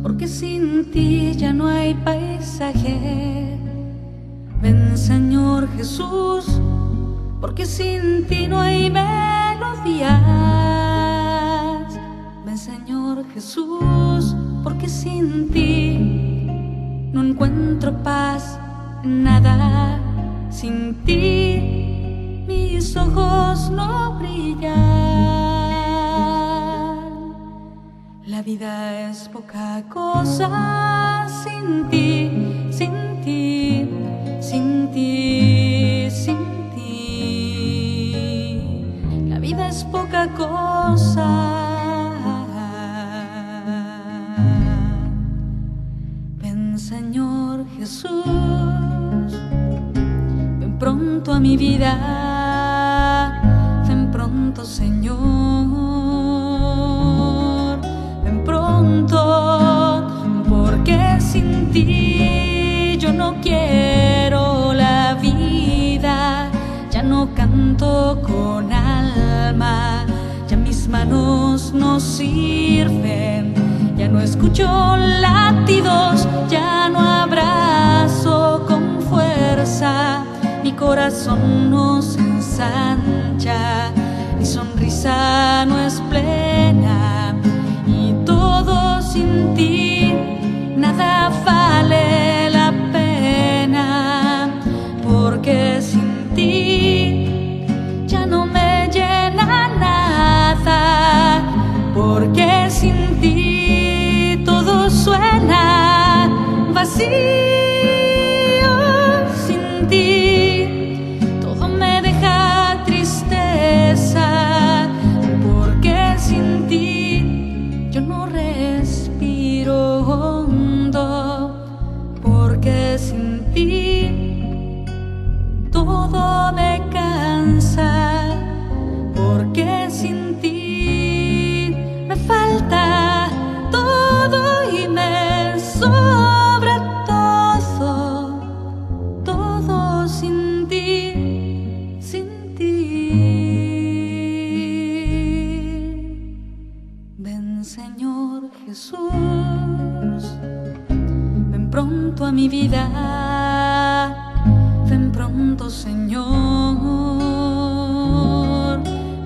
porque sin ti ya no hay paisaje. Ven, Señor Jesús, porque sin ti no hay melodías. Ven, Señor Jesús, porque sin ti no encuentro paz en nada. Sin ti mis ojos no brillan. La vida es poca cosa sin ti, sin ti, sin ti, sin ti. La vida es poca cosa. Ven, Señor Jesús, ven pronto a mi vida, ven pronto, Señor, ven pronto, porque sin ti yo no quiero la vida. Ya no canto con alma, ya mis manos no sirven, ya no escucho latidos, ya no abrazo con fuerza. Mi corazón no se ensancha, mi sonrisa no es plena, y todo sin ti, nada vale la pena, porque sin ti ya no me llena nada, porque sin ti todo suena vacío. Sin ti todo me deja tristeza, porque sin ti yo no respiro hondo, porque sin ti todo me cansa, porque sin ti me falta todo y me sobra todo, todo sin ti, sin ti. Ven, Señor Jesús, ven pronto a mi vida, ven pronto, Señor,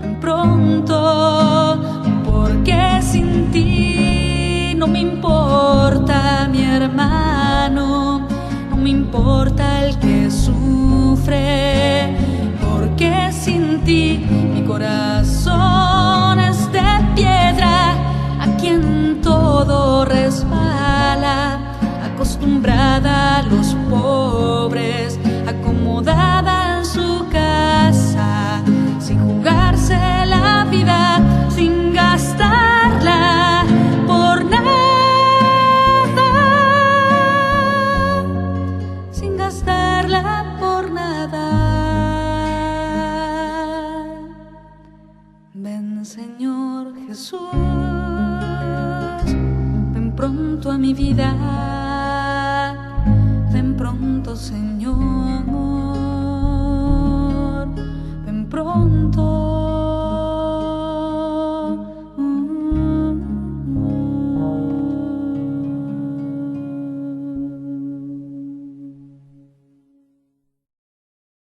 ven pronto, porque sin ti no me importa mi hermano, no me importa el que sufre, porque sin ti mi corazón es de piedra, a quien todo resbala, acostumbrada a los pobres, acomodada en su casa, sin jugarse la vida, sin gastarla por nada, sin gastarla por nada. Ven, Señor Jesús, ven pronto a mi vida, ven pronto, Señor.